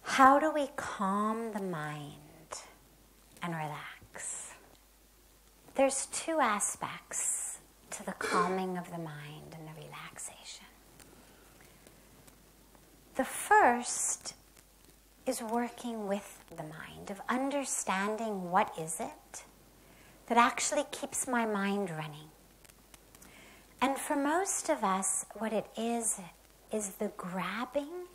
How do we calm the mind and relax? There's two aspects to the calming of the mind and the relaxation. The first is working with the mind, of understanding what is it that actually keeps my mind running. And for most of us, what it is the grabbing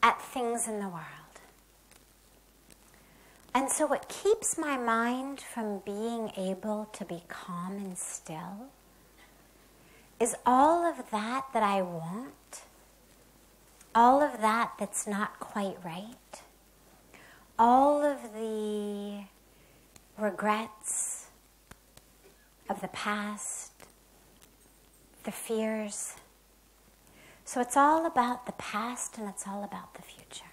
at things in the world. And so what keeps my mind from being able to be calm and still is all of that I want, all of that that's not quite right, all of the regrets of the past, the fears. So it's all about the past and it's all about the future.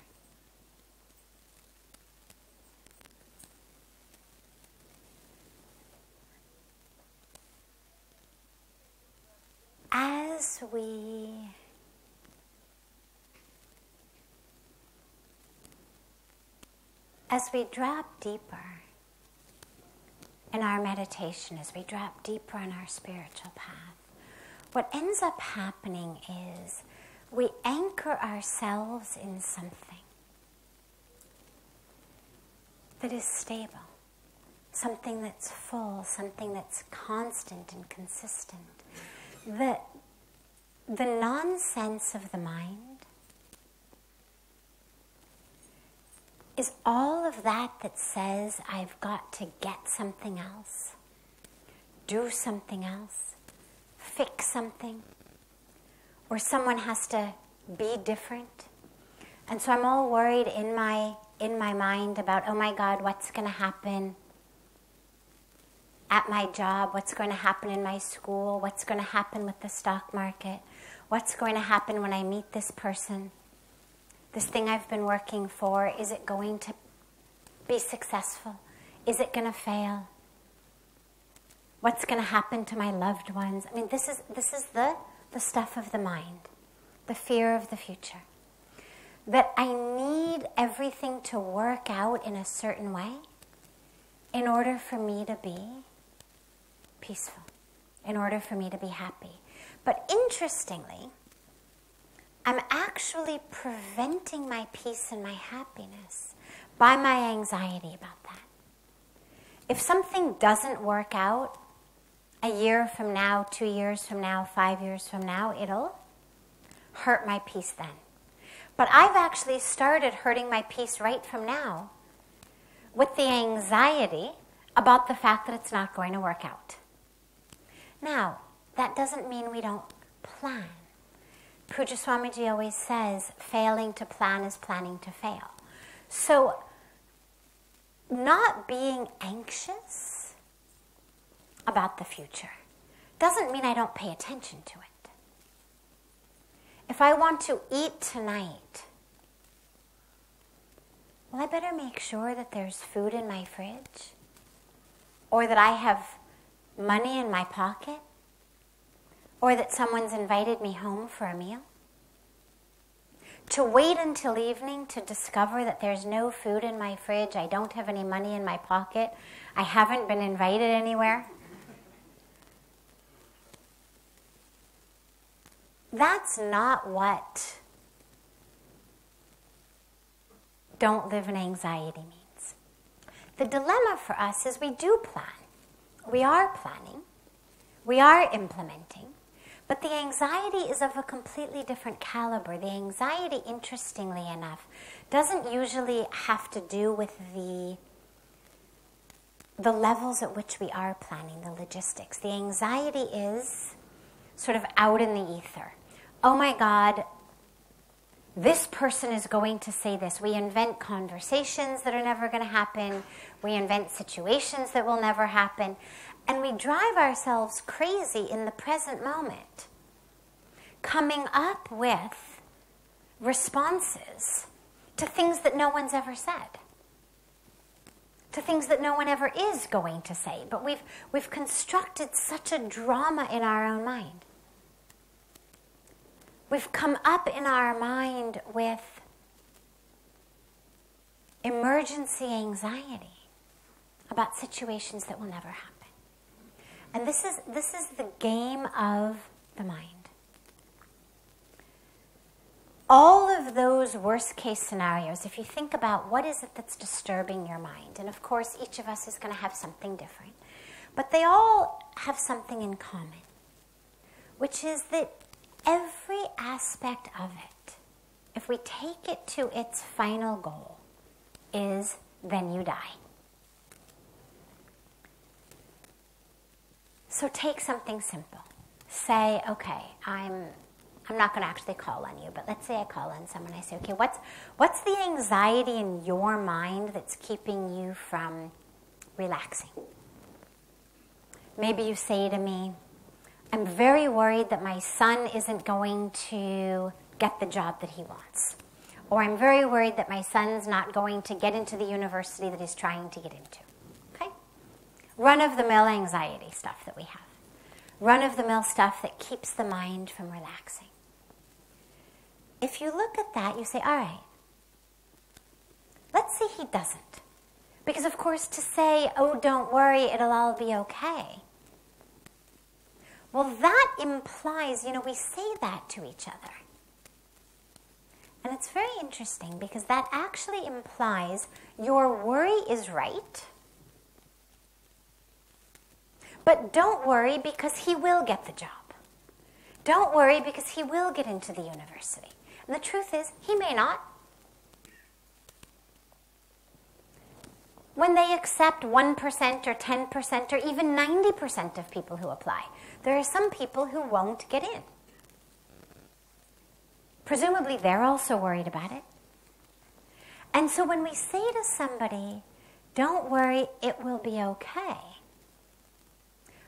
As we drop deeper in our meditation, as we drop deeper on our spiritual path, what ends up happening is we anchor ourselves in something that is stable, something that's full, something that's constant and consistent. The nonsense of the mind is all of that says I've got to get something else, do something else, fix something, or someone has to be different. And so I'm all worried in my mind about, oh my God, what's going to happen at my job, what's going to happen in my school, what's going to happen with the stock market, what's going to happen when I meet this person, this thing I've been working for, is it going to be successful? Is it going to fail? What's going to happen to my loved ones? I mean, this is the stuff of the mind, the fear of the future. That I need everything to work out in a certain way in order for me to be peaceful, in order for me to be happy. But interestingly, I'm actually preventing my peace and my happiness by my anxiety about that. If something doesn't work out a year from now, 2 years from now, 5 years from now, it'll hurt my peace then. But I've actually started hurting my peace right from now with the anxiety about the fact that it's not going to work out. Now, that doesn't mean we don't plan. Pujya Swamiji always says, failing to plan is planning to fail. So, not being anxious about the future doesn't mean I don't pay attention to it. If I want to eat tonight, well, I better make sure that there's food in my fridge, or that I have money in my pocket, or that someone's invited me home for a meal. To wait until evening to discover that there's no food in my fridge, I don't have any money in my pocket, I haven't been invited anywhere. That's not what don't live in anxiety means. The dilemma for us is we do plan. We are planning. We are implementing. But the anxiety is of a completely different caliber. The anxiety, interestingly enough, doesn't usually have to do with the levels at which we are planning, the logistics. The anxiety is sort of out in the ether. Oh my God, this person is going to say this. We invent conversations that are never going to happen. We invent situations that will never happen. And we drive ourselves crazy in the present moment, coming up with responses to things that no one's ever said. to things that no one ever is going to say. But we've constructed such a drama in our own mind. We've come up in our mind with emergency anxiety about situations that will never happen. And this is the game of the mind. All of those worst case scenarios, if you think about what is it that's disturbing your mind, and of course each of us is going to have something different, but they all have something in common, which is that every aspect of it, if we take it to its final goal, is then you die. So take something simple. Say, okay, I'm not going to actually call on you, but let's say I call on someone. I say, okay, what's the anxiety in your mind that's keeping you from relaxing? Maybe you say to me, I'm very worried that my son isn't going to get the job that he wants. Or I'm very worried that my son's not going to get into the university that he's trying to get into. Okay? Run-of-the-mill anxiety stuff that we have. Run-of-the-mill stuff that keeps the mind from relaxing. If you look at that, you say, all right, let's say he doesn't. Because, of course, to say, oh, don't worry, it'll all be okay. Well, that implies, we say that to each other. And it's very interesting because that actually implies your worry is right. But don't worry because he will get the job. Don't worry because he will get into the university. And the truth is, he may not. When they accept 1% or 10% or even 90% of people who apply, there are some people who won't get in. Presumably, they're also worried about it. And so when we say to somebody, don't worry, it will be okay,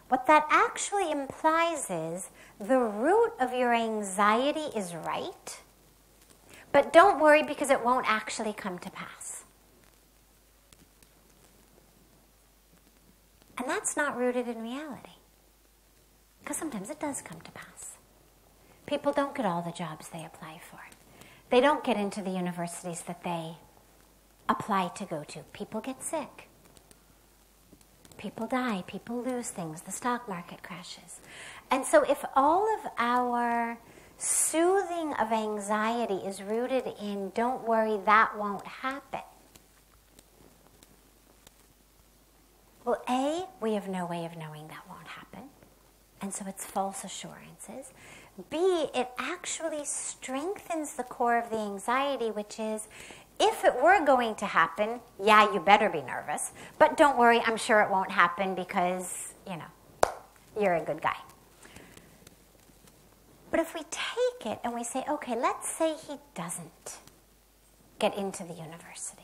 what that actually implies is the root of your anxiety is right, but don't worry because it won't actually come to pass. And that's not rooted in reality, because sometimes it does come to pass. People don't get all the jobs they apply for. They don't get into the universities that they apply to go to. People get sick. People die. People lose things. The stock market crashes. And so if all of our soothing of anxiety is rooted in, don't worry, that won't happen. Well, A, we have no way of knowing that won't happen. And so it's false assurances. B, it actually strengthens the core of the anxiety, which is, if it were going to happen, yeah, you better be nervous. But don't worry, I'm sure it won't happen because, you're a good guy. But if we take it and we say, okay, let's say he doesn't get into the university.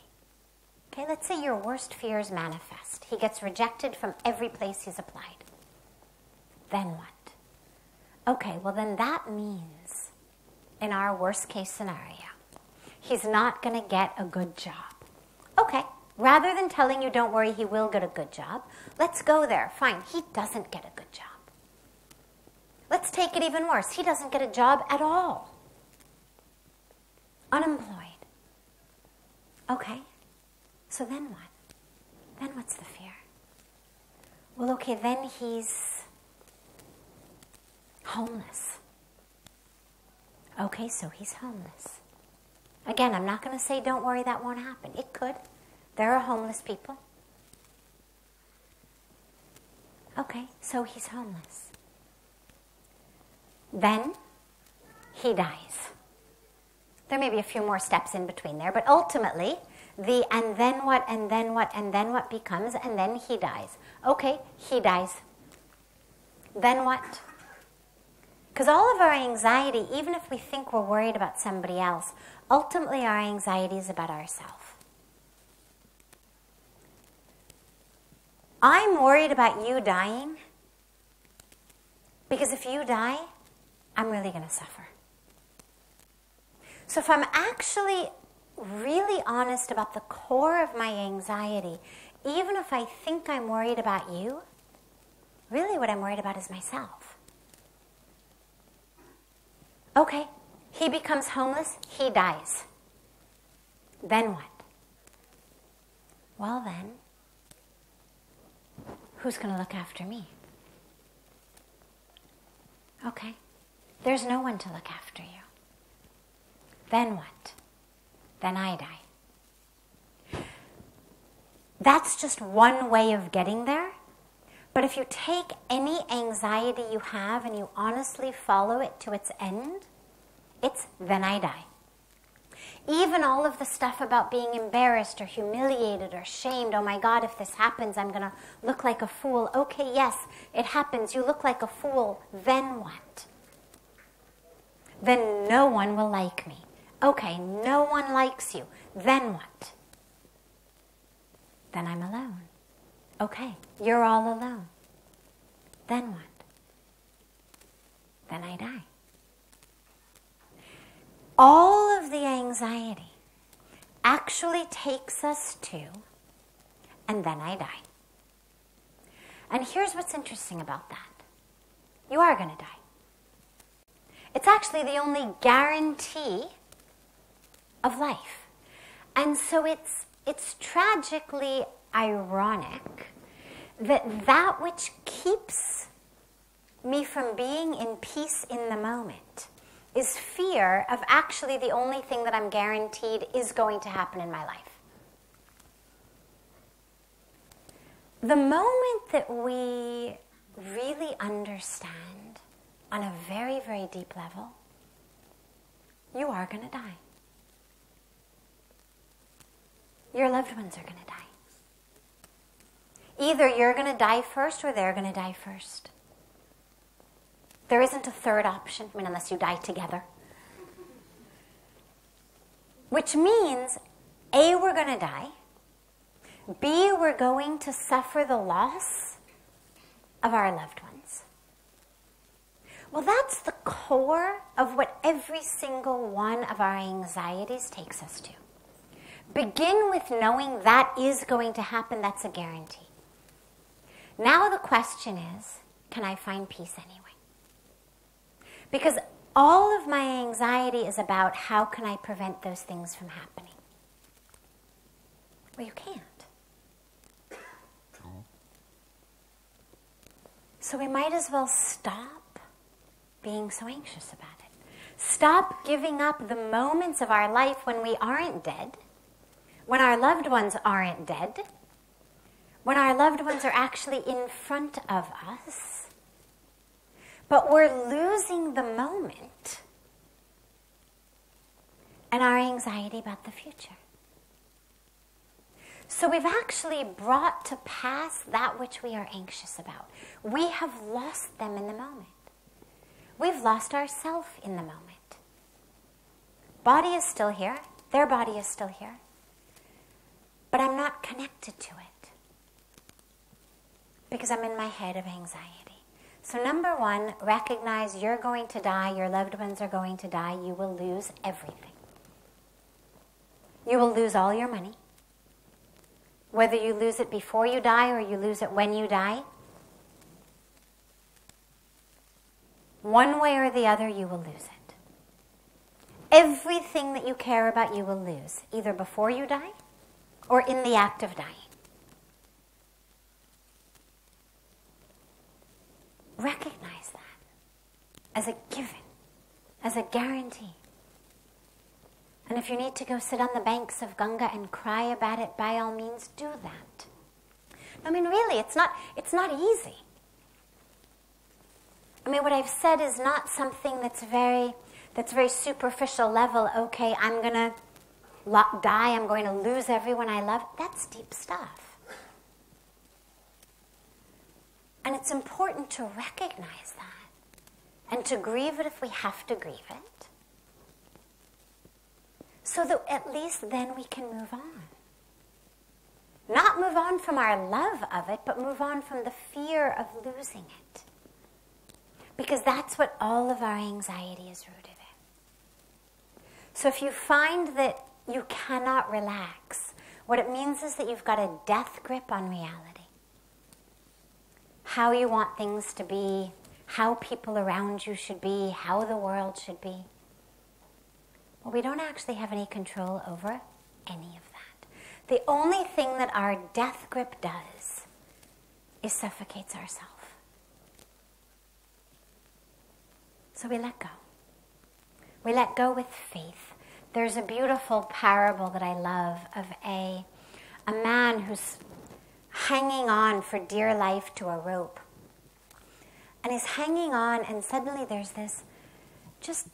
Okay, let's say your worst fears manifest. He gets rejected from every place he's applied. Then what? Okay, well then that means, in our worst case scenario, he's not going to get a good job. Okay, rather than telling you, don't worry, he will get a good job, let's go there. Fine, he doesn't get a good job. Let's take it even worse. He doesn't get a job at all. Unemployed. Okay, so then what? Then what's the fear? Well, okay, then he's homeless. Okay, so he's homeless. Again, I'm not going to say, don't worry, that won't happen. It could. There are homeless people. Okay, so he's homeless. Then he dies. There may be a few more steps in between there, but ultimately, the and then what, and then what, and then what becomes, and then he dies. Okay, he dies. Then what? Because all of our anxiety, even if we think we're worried about somebody else, ultimately our anxiety is about ourselves. I'm worried about you dying because if you die, I'm really going to suffer. So if I'm actually really honest about the core of my anxiety, even if I think I'm worried about you, really what I'm worried about is myself. Okay, he becomes homeless, he dies. Then what? Well then, who's going to look after me? Okay, there's no one to look after you. Then what? Then I die. That's just one way of getting there. But if you take any anxiety you have and you honestly follow it to its end, it's then I die. Even all of the stuff about being embarrassed or humiliated or shamed, oh my God, if this happens, I'm going to look like a fool. Okay, yes, it happens. You look like a fool. Then what? Then no one will like me. Okay, no one likes you. Then what? Then I'm alone. Okay, you're all alone. Then what? Then I die. All of the anxiety actually takes us to, and then I die. And here's what's interesting about that. You are going to die. It's actually the only guarantee of life. And so it's tragically ironic that which keeps me from being in peace in the moment is fear of actually the only thing that I'm guaranteed is going to happen in my life. The moment that we really understand on a very, very deep level, you are going to die. Your loved ones are going to die. Either you're going to die first or they're going to die first. There isn't a third option, I mean, unless you die together. Which means, A, we're going to die. B, we're going to suffer the loss of our loved ones. Well, that's the core of what every single one of our anxieties takes us to. Begin with knowing that is going to happen. That's a guarantee. Now the question is, can I find peace anyway? Because all of my anxiety is about how can I prevent those things from happening. Well, you can't. So we might as well stop being so anxious about it. Stop giving up the moments of our life when we aren't dead, when our loved ones aren't dead, when our loved ones are actually in front of us, but we're losing the moment and our anxiety about the future. So we've actually brought to pass that which we are anxious about. We have lost them in the moment. We've lost ourselves in the moment. Body is still here. Their body is still here. But I'm not connected to it because I'm in my head of anxiety. So number one, recognize you're going to die. Your loved ones are going to die. You will lose everything. You will lose all your money. Whether you lose it before you die or you lose it when you die, one way or the other, you will lose it. Everything that you care about, you will lose, either before you die or in the act of dying. Recognize that as a given, as a guarantee. And if you need to go sit on the banks of Ganga and cry about it, by all means, do that. I mean, really, it's not easy. I mean, what I've said is not something that's very superficial level. Okay, I'm going to die. I'm going to lose everyone I love. That's deep stuff. And it's important to recognize that and to grieve it if we have to grieve it, so that at least then we can move on. Not move on from our love of it, but move on from the fear of losing it. Because that's what all of our anxiety is rooted in. So if you find that you cannot relax What it means is that you've got a death grip on reality. How you want things to be, how people around you should be, how the world should be. Well, we don't actually have any control over any of that. The only thing that our death grip does is suffocates ourselves. So we let go. We let go with faith. There's a beautiful parable that I love of a man who's hanging on for dear life to a rope. And he's hanging on, and suddenly there's this just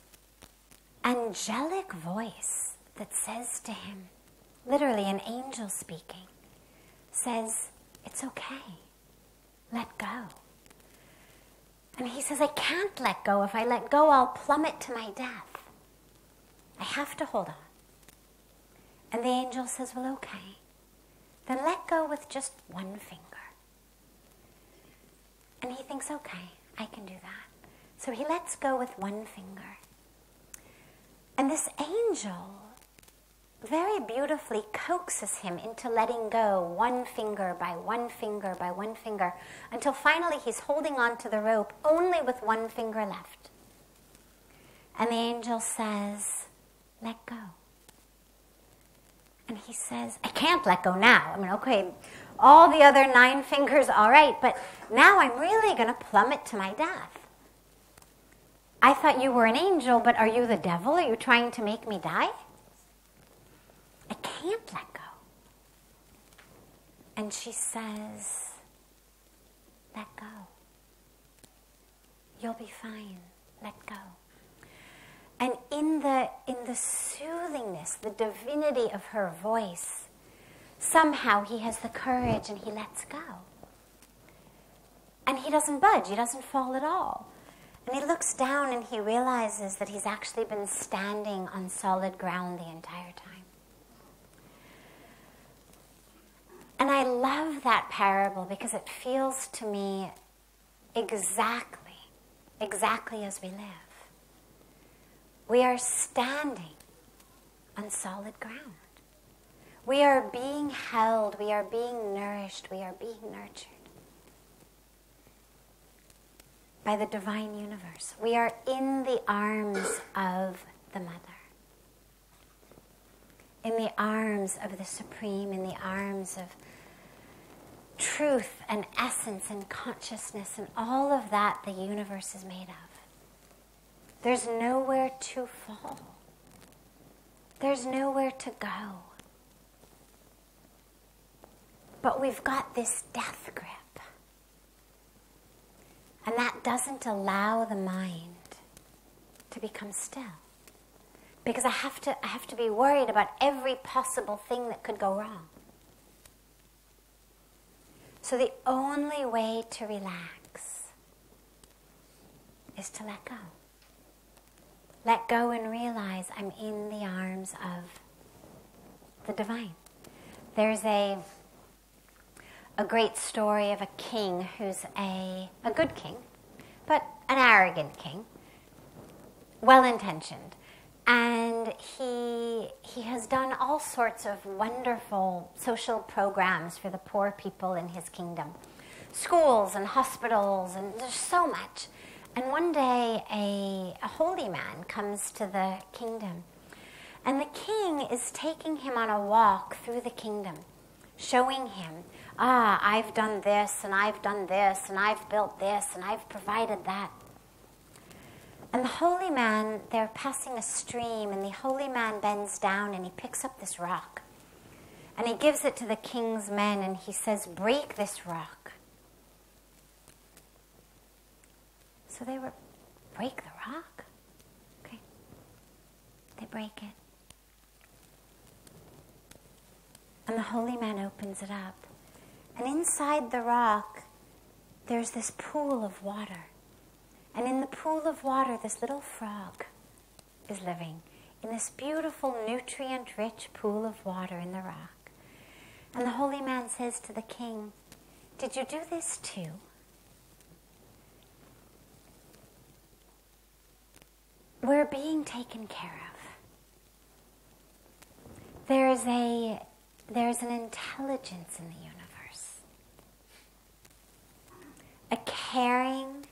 angelic voice that says to him, literally an angel speaking, says, "It's okay. Let go." And he says, "I can't let go. If I let go, I'll plummet to my death. I have to hold on." And the angel says, "Well, okay. Then let go with just one finger." And he thinks, "Okay, I can do that." So he lets go with one finger. And this angel very beautifully coaxes him into letting go one finger by one finger by one finger, until finally he's holding on to the rope only with one finger left. And the angel says, "Let go." And he says, "I can't let go now. I mean, okay, all the other 9 fingers, all right, but now I'm really going to plummet to my death. I thought you were an angel, but are you the devil? Are you trying to make me die? I can't let go." And she says, "Let go. You'll be fine. Let go." And in the soothingness, the divinity of her voice, somehow he has the courage and he lets go. And he doesn't budge, he doesn't fall at all. And he looks down and he realizes that he's actually been standing on solid ground the entire time. And I love that parable because it feels to me exactly as we live. We are standing on solid ground. We are being held, we are being nourished, we are being nurtured by the divine universe. We are in the arms of the Mother, in the arms of the Supreme, in the arms of truth and essence and consciousness and all of that the universe is made of. There's nowhere to fall. There's nowhere to go. But we've got this death grip. And that doesn't allow the mind to become still. Because I have to be worried about every possible thing that could go wrong. So the only way to relax is to let go. Let go and realize I'm in the arms of the divine. There's a great story of a king who's a good king, but an arrogant king, well-intentioned. And he has done all sorts of wonderful social programs for the poor people in his kingdom. Schools and hospitals, and there's so much. And one day, a holy man comes to the kingdom. And the king is taking him on a walk through the kingdom, showing him, I've done this, and I've done this, and I've built this, and I've provided that. And the holy man, they're passing a stream, and the holy man bends down, and he picks up this rock. And he gives it to the king's men, and he says, "Break this rock." So they were, break the rock? Okay. They break it. And the holy man opens it up. And inside the rock, there's this pool of water. And in the pool of water, this little frog is living in this beautiful, nutrient-rich pool of water in the rock. And the holy man says to the king, "Did you do this too?" We're being taken care of. There's a there's an intelligence in the universe. A caring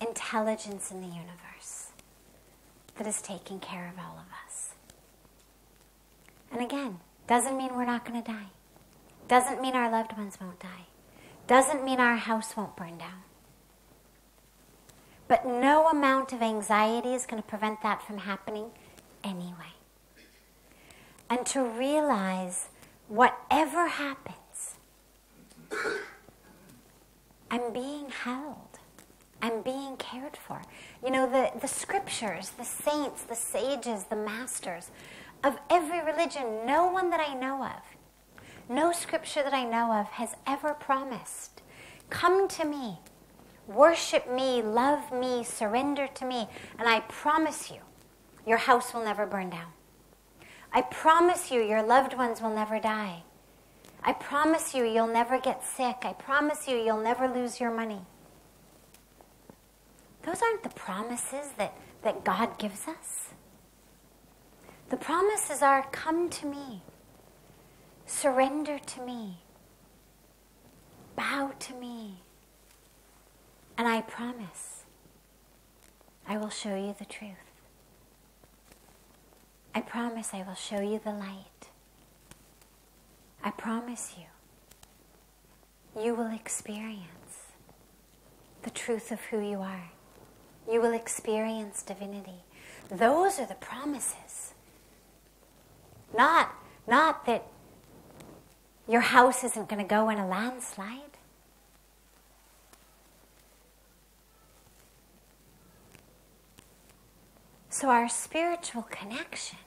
intelligence in the universe that is taking care of all of us. And again, doesn't mean we're not going to die. Doesn't mean our loved ones won't die. Doesn't mean our house won't burn down. But no amount of anxiety is going to prevent that from happening anyway. And to realize whatever happens, I'm being held. I'm being cared for. You know, the scriptures, the saints, the sages, the masters of every religion, no one that I know of, no scripture that I know of has ever promised, come to me, worship me, love me, surrender to me, and I promise you, your house will never burn down. I promise you, your loved ones will never die. I promise you, you'll never get sick. I promise you, you'll never lose your money. Those aren't the promises that God gives us. The promises are, come to me, surrender to me, bow to me, and I promise I will show you the truth. I promise I will show you the light. I promise you will experience the truth of who you are. You will experience divinity. Those are the promises. Not that your house isn't going to go in a landslide. So our spiritual connection,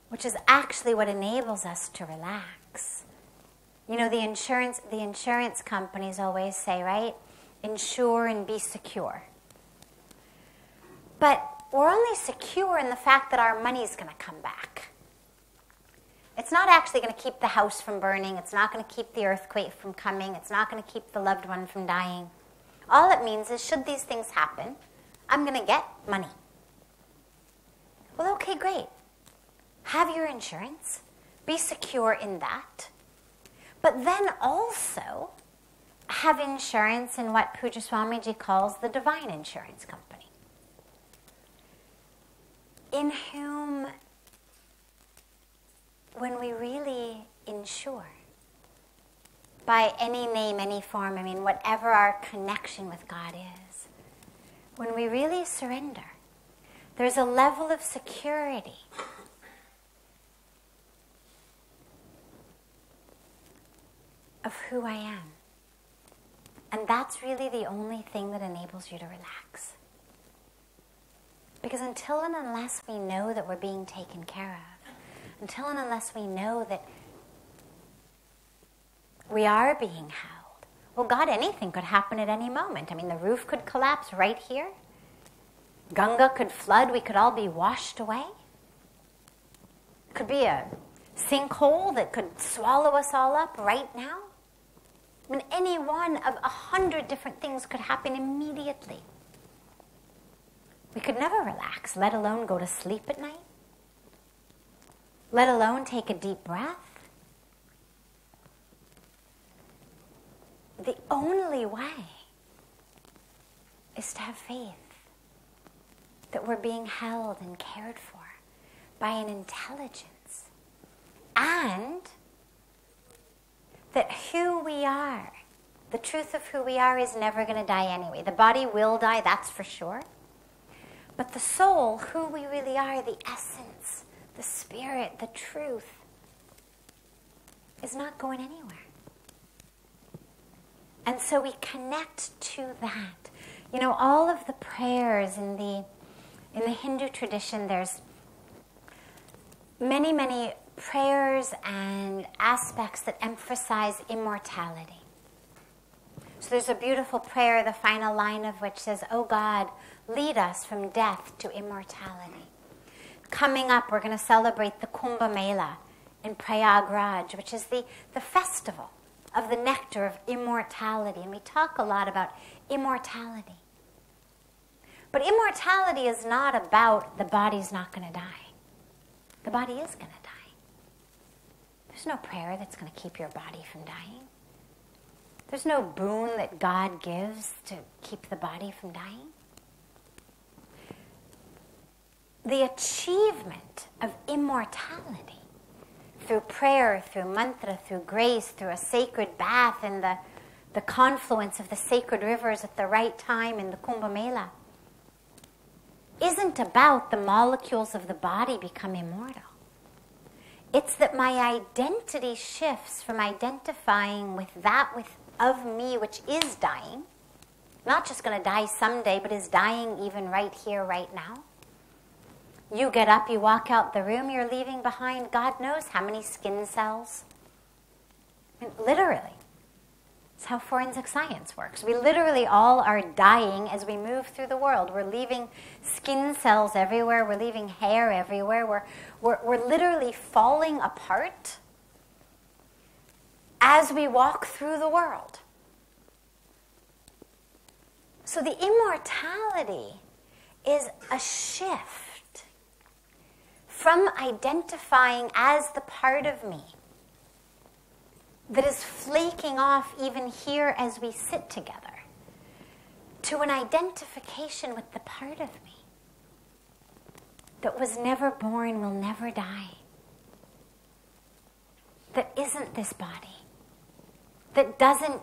which is actually what enables us to relax. You know, the insurance companies always say, right? Insure and be secure. But we're only secure in the fact that our money's going to come back. It's not actually going to keep the house from burning. It's not going to keep the earthquake from coming. It's not going to keep the loved one from dying. All it means is, should these things happen, I'm going to get money. Well, okay, great. Have your insurance. Be secure in that. But then also have insurance in what Puja Swamiji calls the divine insurance company, in whom, when we really insure, by any name, any form, I mean, whatever our connection with God is, when we really surrender, there's a level of security of who I am. And that's really the only thing that enables you to relax. Because until and unless we know that we're being taken care of, until and unless we know that we are being held, well, God, anything could happen at any moment. I mean, the roof could collapse right here. Ganga could flood. We could all be washed away. Could be a sinkhole that could swallow us all up right now. I mean, any one of 100 different things could happen immediately. We could never relax, let alone go to sleep at night, let alone take a deep breath. The only way is to have faith that we're being held and cared for by an intelligence, and that who we are, the truth of who we are, is never going to die anyway. The body will die, that's for sure. But the soul, who we really are, the essence, the spirit, the truth, is not going anywhere. And so we connect to that. You know, all of the prayers in the Hindu tradition, there's many, many prayers and aspects that emphasize immortality. So there's a beautiful prayer, the final line of which says, "Oh God, lead us from death to immortality." Coming up, we're going to celebrate the Kumbh Mela in Prayagraj, which is the festival of the nectar of immortality. And we talk a lot about immortality. But immortality is not about the body's not going to die. The body is going to die. There's no prayer that's going to keep your body from dying. There's no boon that God gives to keep the body from dying. The achievement of immortality through prayer, through mantra, through grace, through a sacred bath in the confluence of the sacred rivers at the right time in the Kumbh Mela, isn't about the molecules of the body become immortal. It's that my identity shifts from identifying with that of me which is dying, not just going to die someday, but is dying even right here, right now. You get up, you walk out the room, you're leaving behind God knows how many skin cells. I mean, literally. It's how forensic science works. We literally all are dying as we move through the world. We're leaving skin cells everywhere. We're leaving hair everywhere. We're literally falling apart as we walk through the world. So the immortality is a shift from identifying as the part of me that is flaking off even here as we sit together, to an identification with the part of me that was never born, will never die, that isn't this body, that doesn't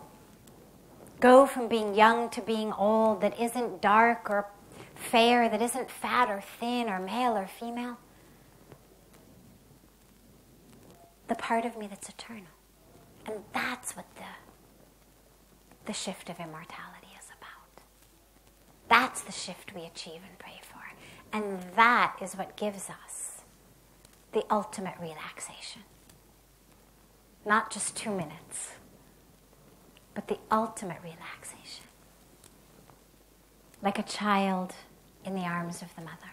go from being young to being old, that isn't dark or fair, that isn't fat or thin or male or female. The part of me that's eternal. And that's what the shift of immortality is about. That's the shift we achieve and pray for. And that is what gives us the ultimate relaxation. Not just 2 minutes, but the ultimate relaxation. Like a child in the arms of the mother.